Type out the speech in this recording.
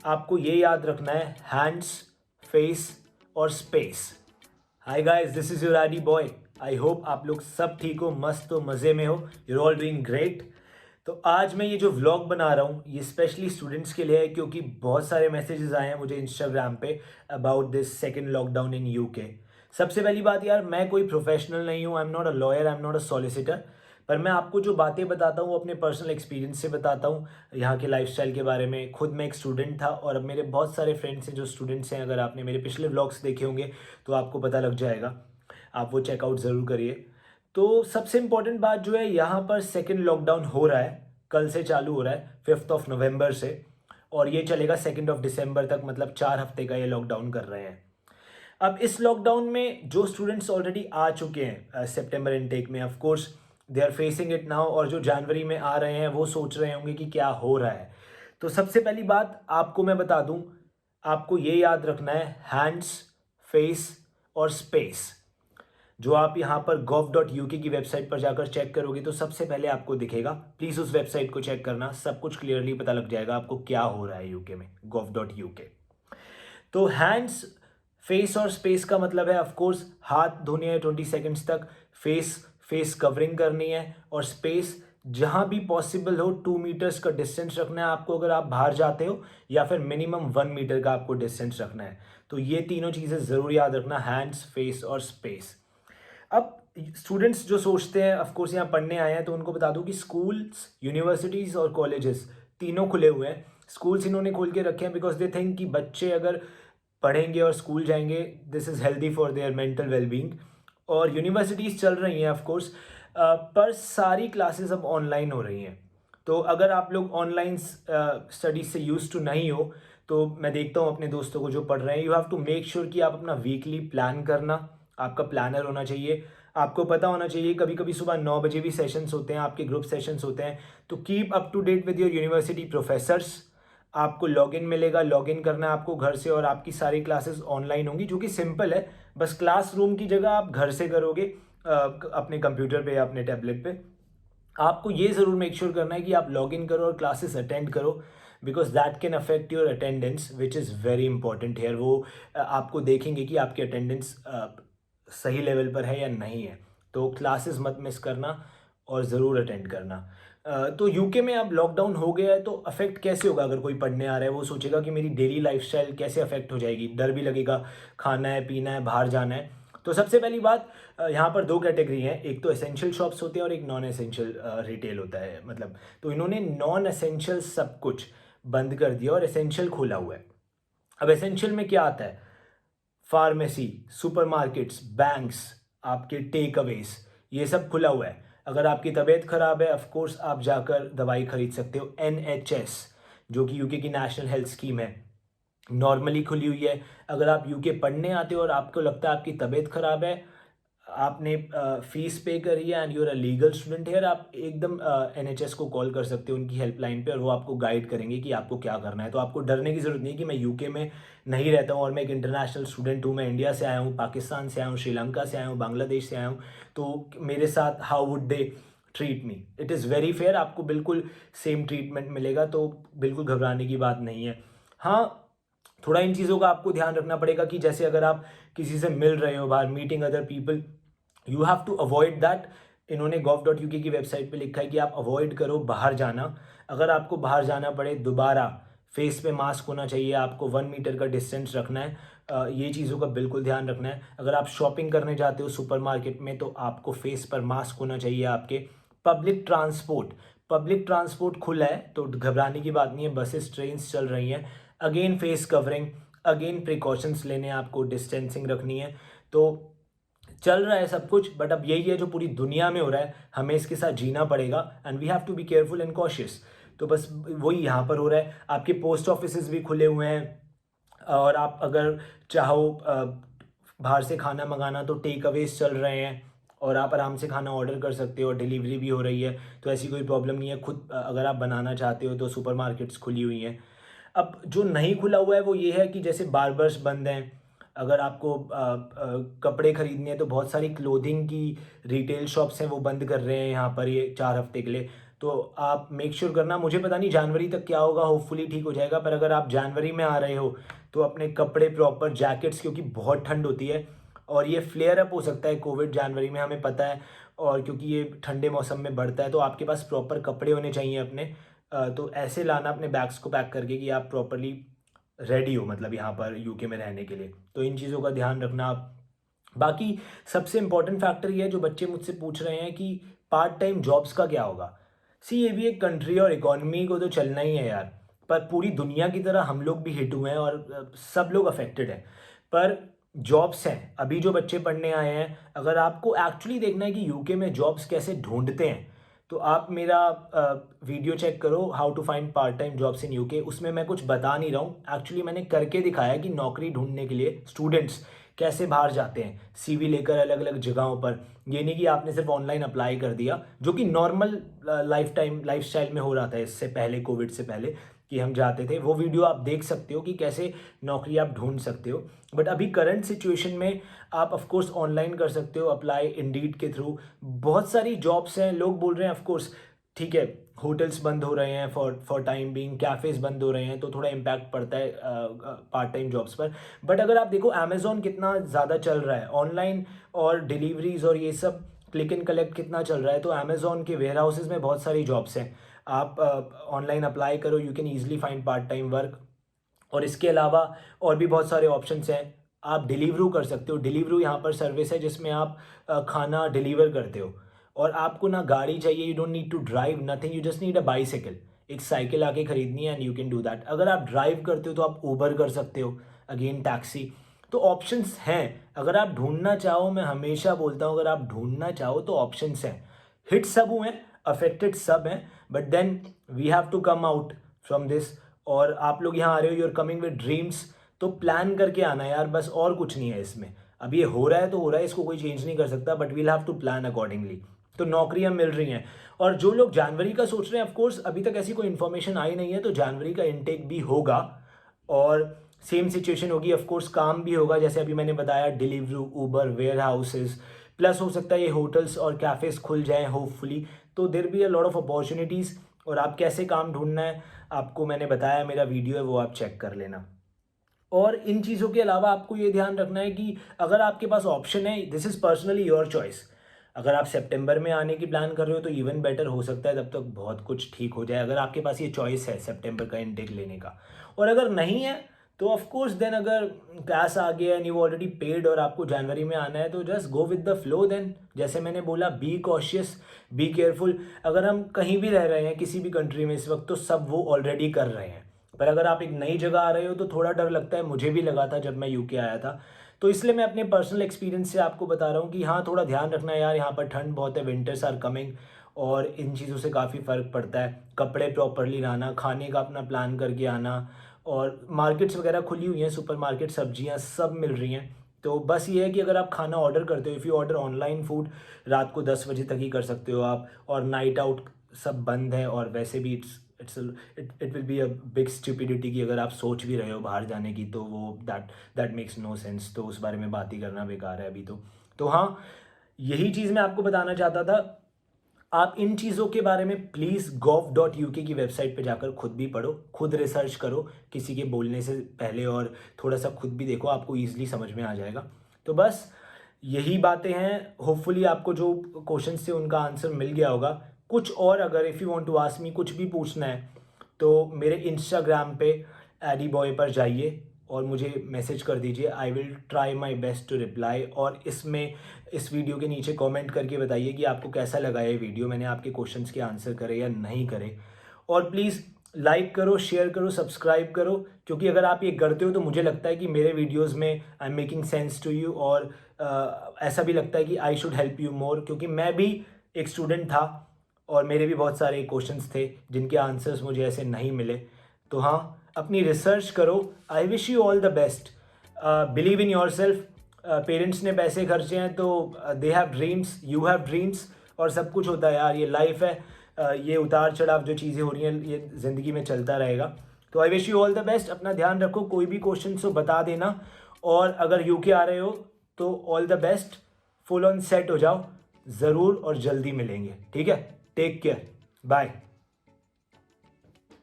आपको ये याद रखना है, हैंड्स, फेस और space. Hi guys, this is your ID boy. I hope आप लोग सब ठीक हो, मस्त हो, मज़े में हो, यूर ऑल डूइंग ग्रेट। तो आज मैं ये जो व्लॉग बना रहा हूँ ये स्पेशली स्टूडेंट्स के लिए है, क्योंकि बहुत सारे मैसेजेस आए हैं मुझे इंस्टाग्राम पे about this second lockdown in UK. सबसे पहली बात यार, मैं कोई प्रोफेशनल नहीं हूँ, I am not a lawyer, I am not a solicitor. पर मैं आपको जो बातें बताता हूँ अपने पर्सनल एक्सपीरियंस से बताता हूँ, यहाँ के लाइफस्टाइल के बारे में। खुद मैं एक स्टूडेंट था और अब मेरे बहुत सारे फ्रेंड्स हैं जो स्टूडेंट्स हैं। अगर आपने मेरे पिछले व्लॉग्स देखे होंगे तो आपको पता लग जाएगा, आप वो चेकआउट ज़रूर करिए। तो सबसे इम्पॉर्टेंट बात जो है, यहाँ पर सेकेंड लॉकडाउन हो रहा है, कल से चालू हो रहा है 5 नवंबर से, और ये चलेगा 2 दिसंबर तक, मतलब 4 हफ्ते का ये लॉकडाउन कर रहे हैं। अब इस लॉकडाउन में जो स्टूडेंट्स ऑलरेडी आ चुके हैं सितंबर इनटेक में, of course they are facing it now, और जो जनवरी में आ रहे हैं वो सोच रहे होंगे कि क्या हो रहा है। तो सबसे पहली बात आपको मैं बता दूं, आपको ये याद रखना है, हैंड्स, फेस और स्पेस। जो आप यहाँ पर gov.uk की वेबसाइट पर जाकर चेक करोगे तो सबसे पहले आपको दिखेगा। प्लीज़ उस वेबसाइट को चेक करना, सब कुछ क्लियरली पता लग जाएगा आपको क्या हो रहा है यूके में, gov.uk। तो हैंड्स, फेस और स्पेस का मतलब है ऑफ कोर्स हाथ धोने हैं 20 सेकंड्स तक, फेस कवरिंग करनी है, और स्पेस जहां भी पॉसिबल हो 2 मीटर्स का डिस्टेंस रखना है आपको अगर आप बाहर जाते हो, या फिर मिनिमम 1 मीटर का आपको डिस्टेंस रखना है। तो ये तीनों चीज़ें ज़रूर याद रखना, हैंड्स, फेस और स्पेस। अब स्टूडेंट्स जो सोचते हैं, ऑफ कोर्स यहाँ पढ़ने आए हैं, तो उनको बता दूं कि स्कूल्स, यूनिवर्सिटीज़ और कॉलेजेस तीनों खुले हुए हैं। स्कूल्स इन्होंने खोल के रखे हैं बिकॉज दे थिंक कि बच्चे अगर पढ़ेंगे और स्कूल जाएंगे, this is healthy for their mental wellbeing. और यूनिवर्सिटीज़ चल रही हैं ऑफ कोर्स, पर सारी क्लासेस अब ऑनलाइन हो रही हैं। तो अगर आप लोग ऑनलाइन स्टडीज से यूज टू नहीं हो, तो मैं देखता हूँ अपने दोस्तों को जो पढ़ रहे हैं, you have to make sure कि आप अपना वीकली प्लान करना, आपका प्लानर होना चाहिए। आपको पता होना चाहिए कभी कभी सुबह 9 बजे भी सेशंस होते हैं, आपके ग्रुप सेशंस होते हैं। तो keep up to date with your university professors. आपको लॉगिन मिलेगा, लॉगिन करना है आपको घर से, और आपकी सारी क्लासेस ऑनलाइन होंगी, जो कि सिंपल है। बस क्लासरूम की जगह आप घर से करोगे, अपने कंप्यूटर पे या अपने टैबलेट पे। आपको ये ज़रूर मेक श्योर करना है कि आप लॉगिन करो और क्लासेस अटेंड करो, because that can affect your attendance which is very important here. वो आपको देखेंगे कि आपकी अटेंडेंस सही लेवल पर है या नहीं है। तो क्लासेस मत मिस करना और ज़रूर अटेंड करना। तो यूके में अब लॉकडाउन हो गया है, तो अफेक्ट कैसे होगा? अगर कोई पढ़ने आ रहा है वो सोचेगा कि मेरी डेली लाइफस्टाइल कैसे अफेक्ट हो जाएगी, डर भी लगेगा, खाना है, पीना है, बाहर जाना है। तो सबसे पहली बात, यहाँ पर 2 कैटेगरी हैं, एक तो एसेंशियल शॉप्स होते हैं और एक नॉन एसेंशियल रिटेल होता है, मतलब। तो इन्होंने नॉन एसेंशियल सब कुछ बंद कर दिया और एसेंशियल खोला हुआ है। अब एसेंशियल में क्या आता है? फार्मेसी, सुपरमार्केट्स, बैंक्स, आपके टेक अवेज, ये सब खुला हुआ है। अगर आपकी तबीयत खराब है, ऑफ कोर्स आप जाकर दवाई खरीद सकते हो। एनएचएस, जो कि यूके की नेशनल हेल्थ स्कीम है, नॉर्मली खुली हुई है। अगर आप यूके पढ़ने आते हो और आपको लगता है आपकी तबीयत खराब है, आपने फीस पे करी है and you are a legal student here, आप एकदम एनएचएस को कॉल कर सकते हो उनकी हेल्पलाइन पे, और वो आपको गाइड करेंगे कि आपको क्या करना है। तो आपको डरने की ज़रूरत नहीं है कि मैं यूके में नहीं रहता हूँ और मैं एक इंटरनेशनल स्टूडेंट हूँ, मैं इंडिया से आया हूँ, पाकिस्तान से आया हूँ, श्रीलंका से आया हूँ, बांग्लादेश से आया हूँ, तो मेरे साथ how would they treat me. It is very fair, आपको बिल्कुल सेम ट्रीटमेंट मिलेगा, तो बिल्कुल घबराने की बात नहीं है। हाँ, थोड़ा इन चीज़ों का आपको ध्यान रखना पड़ेगा कि जैसे अगर आप किसी से मिल रहे हो बाहर, meeting other people, you have to avoid that. इन्होंने gov.uk की वेबसाइट पे लिखा है कि आप अवॉइड करो बाहर जाना। अगर आपको बाहर जाना पड़े, दोबारा फेस पे मास्क होना चाहिए, आपको 1 मीटर का डिस्टेंस रखना है। ये चीज़ों का बिल्कुल ध्यान रखना है। अगर आप शॉपिंग करने जाते हो सुपरमार्केट में, तो आपको फेस पर मास्क होना चाहिए आपके। पब्लिक ट्रांसपोर्ट खुला है, तो घबराने की बात नहीं है, बसेस, ट्रेन चल रही हैं। Again face covering, again precautions लेने हैं आपको, डिस्टेंसिंग रखनी है। तो चल रहा है सब कुछ, बट अब यही है जो पूरी दुनिया में हो रहा है, हमें इसके साथ जीना पड़ेगा and we have to be careful and cautious. तो बस वही यहाँ पर हो रहा है। आपके पोस्ट ऑफिस भी खुले हुए हैं, और आप अगर चाहो बाहर से खाना मंगाना, तो टेक अवेज चल रहे हैं और आप आराम से खाना ऑर्डर कर सकते हो, और डिलीवरी भी हो रही है, तो ऐसी कोई प्रॉब्लम नहीं है। खुद अगर आप बनाना चाहते हो तो सुपरमार्केट्स खुली हुई हैं। अब जो नहीं खुला हुआ है वो ये है कि जैसे बार्बर्स बंद हैं। अगर आपको कपड़े खरीदने हैं, तो बहुत सारी क्लोथिंग की रिटेल शॉप्स हैं, वो बंद कर रहे हैं यहाँ पर ये 4 हफ्ते के लिए। तो आप मेक श्योर करना, मुझे पता नहीं जनवरी तक क्या होगा, होपफुली ठीक हो जाएगा, पर अगर आप जनवरी में आ रहे हो तो अपने कपड़े प्रॉपर, जैकेट्स, क्योंकि बहुत ठंड होती है और ये फ्लेयर अप हो सकता है कोविड जनवरी में, हमें पता है, और क्योंकि ये ठंडे मौसम में बढ़ता है, तो आपके पास प्रॉपर कपड़े होने चाहिए अपने। तो ऐसे लाना अपने बैग्स को पैक करके कि आप प्रॉपरली रेडी हो, मतलब यहाँ पर यूके में रहने के लिए। तो इन चीज़ों का ध्यान रखना आप। बाकी सबसे इंपॉर्टेंट फैक्टर ये है, जो बच्चे मुझसे पूछ रहे हैं कि पार्ट टाइम जॉब्स का क्या होगा। सी, ये भी एक कंट्री और इकोनॉमी को तो चलना ही है यार, पर पूरी दुनिया की तरह हम लोग भी हिट हुए हैं और सब लोग अफेक्टेड हैं। पर जॉब्स हैं, अभी जो बच्चे पढ़ने आए हैं, अगर आपको एक्चुअली देखना है कि यूके में जॉब्स कैसे ढूंढते हैं, तो आप मेरा वीडियो चेक करो, how to find part time jobs in UK. उसमें मैं कुछ बता नहीं रहा हूँ, एक्चुअली मैंने करके दिखाया कि नौकरी ढूंढने के लिए स्टूडेंट्स कैसे बाहर जाते हैं, सीवी लेकर अलग अलग जगहों पर। ये नहीं कि आपने सिर्फ ऑनलाइन अप्लाई कर दिया, जो कि नॉर्मल लाइफ स्टाइल में हो रहा था इससे पहले, कोविड से पहले, कि हम जाते थे। वो वीडियो आप देख सकते हो कि कैसे नौकरी आप ढूंढ सकते हो। बट अभी करंट सिचुएशन में आप ऑफ कोर्स ऑनलाइन कर सकते हो अप्लाई, इंडीड के थ्रू बहुत सारी जॉब्स हैं। लोग बोल रहे हैं ऑफ कोर्स, ठीक है, होटल्स बंद हो रहे हैं फॉर टाइम बीइंग, कैफ़ेज बंद हो रहे हैं, तो थोड़ा इम्पैक्ट पड़ता है पार्ट टाइम जॉब्स पर। बट अगर आप देखो अमेज़ॉन कितना ज़्यादा चल रहा है ऑनलाइन, और डिलीवरीज और ये सब क्लिक एंड कलेक्ट कितना चल रहा है, तो अमेज़ॉन के वेयर हाउसेज में बहुत सारी जॉब्स हैं। आप ऑनलाइन अप्लाई करो, you can easily find part time work. और इसके अलावा और भी बहुत सारे ऑप्शंस हैं। आप डिलीवरू कर सकते हो, डिलीवरू यहाँ पर सर्विस है जिसमें आप खाना डिलीवर करते हो, और आपको ना गाड़ी चाहिए, you don't need to drive nothing, you just need a bicycle. एक साइकिल आके खरीदनी है and you can do that. अगर आप ड्राइव करते हो तो आप ऊबर कर सकते हो, अगेन टैक्सी। तो ऑप्शंस हैं, अगर आप ढूंढना चाहो, मैं हमेशा बोलता हूँ, अगर आप ढूंढना चाहो तो ऑप्शंस हैं। हिट सब हुए हैं, अफेक्टेड सब हैं, but then we have to come out from this. और आप लोग यहाँ आ रहे हो, you are coming with dreams, तो प्लान करके आना यार, बस और कुछ नहीं है इसमें। अब ये हो रहा है तो हो रहा है, इसको कोई चेंज नहीं कर सकता, but we'll have to plan accordingly. तो नौकरियां मिल रही हैं। और जो लोग जनवरी का सोच रहे हैं, ऑफ कोर्स अभी तक ऐसी कोई इन्फॉर्मेशन आई नहीं है, तो जनवरी का इनटेक भी होगा और सेम सिचुएशन होगी। ऑफ कोर्स काम भी होगा, जैसे अभी मैंने बताया, Deliveroo, Uber, where houses, plus हो सकता है ये होटल्स और कैफ़ेज खुल जाएं होपफुली। तो there be a lot of opportunities. और आप कैसे काम ढूंढना है आपको मैंने बताया, मेरा वीडियो है वो आप चेक कर लेना। और इन चीज़ों के अलावा आपको ये ध्यान रखना है कि अगर आपके पास ऑप्शन है, this is personally your choice. अगर आप सितंबर में आने की प्लान कर रहे हो तो इवन बेटर, हो सकता है तब तक बहुत कुछ ठीक हो जाए, अगर आपके पास ये चॉइस है सितंबर का इनटेक लेने का। और अगर नहीं है तो ऑफ कोर्स देन, अगर क्लास आ गया एंड यू ऑलरेडी पेड और आपको जनवरी में आना है, तो just go with the flow then. जैसे मैंने बोला, बी कॉशियस, बी केयरफुल। अगर हम कहीं भी रह रहे हैं किसी भी कंट्री में इस वक्त, तो सब वो ऑलरेडी कर रहे हैं। पर अगर आप एक नई जगह आ रहे हो तो थोड़ा डर लगता है, मुझे भी लगा था जब मैं यूके आया था। तो इसलिए मैं अपने पर्सनल एक्सपीरियंस से आपको बता रहा हूँ कि हाँ, थोड़ा ध्यान रखना है यार, यहाँ पर ठंड बहुत है, विंटर्स आर कमिंग, और इन चीज़ों से काफ़ी फ़र्क पड़ता है। कपड़े प्रॉपरली लाना, खाने का अपना प्लान करके आना, और मार्केट्स वगैरह खुली हुई हैं, सुपर मार्केट, सब्जियाँ सब मिल रही हैं। तो बस ये है कि अगर आप खाना ऑर्डर करते हो, if you order online food, रात को 10 बजे तक ही कर सकते हो आप, और नाइट आउट सब बंद है। और वैसे भी it will be a big stupidity कि अगर आप सोच भी रहे हो बाहर जाने की, तो वो दैट मेक्स नो सेंस, तो उस बारे में बात ही करना बेकार है अभी तो हाँ, यही चीज़ मैं आपको बताना चाहता था। आप इन चीज़ों के बारे में प्लीज़ gov.uk की वेबसाइट पे जाकर खुद भी पढ़ो, खुद रिसर्च करो किसी के बोलने से पहले, और थोड़ा सा खुद भी देखो, आपको ईजिली समझ में आ जाएगा। तो बस यही बातें हैं। होपफुली आपको जो क्वेश्चन थे उनका आंसर मिल गया होगा। कुछ और अगर if you want to ask me, कुछ भी पूछना है, तो मेरे इंस्टाग्राम पे एडी बॉय पर जाइए और मुझे मैसेज कर दीजिए। I will try my best to reply. और इस वीडियो के नीचे कमेंट करके बताइए कि आपको कैसा लगा ये वीडियो, मैंने आपके क्वेश्चंस के आंसर करे या नहीं करे। और प्लीज़ लाइक करो, शेयर करो, सब्सक्राइब करो, क्योंकि अगर आप ये करते हो तो मुझे लगता है कि मेरे वीडियोज़ में I am making sense to you, और ऐसा भी लगता है कि I should help you more, क्योंकि मैं भी एक स्टूडेंट था और मेरे भी बहुत सारे क्वेश्चंस थे जिनके आंसर्स मुझे ऐसे नहीं मिले। तो हाँ, अपनी रिसर्च करो। I wish you all the best. Believe in your self. Parents ने पैसे खर्चे हैं तो they have dreams, you have dreams, और सब कुछ होता है यार, ये लाइफ है। ये उतार चढ़ाव जो चीज़ें हो रही हैं, ये ज़िंदगी में चलता रहेगा। तो I wish you all the best. अपना ध्यान रखो, कोई भी क्वेश्चन हो बता देना। और अगर यूके आ रहे हो तो all the best, full on set हो जाओ, ज़रूर और जल्दी मिलेंगे, ठीक है। Take care. बाय।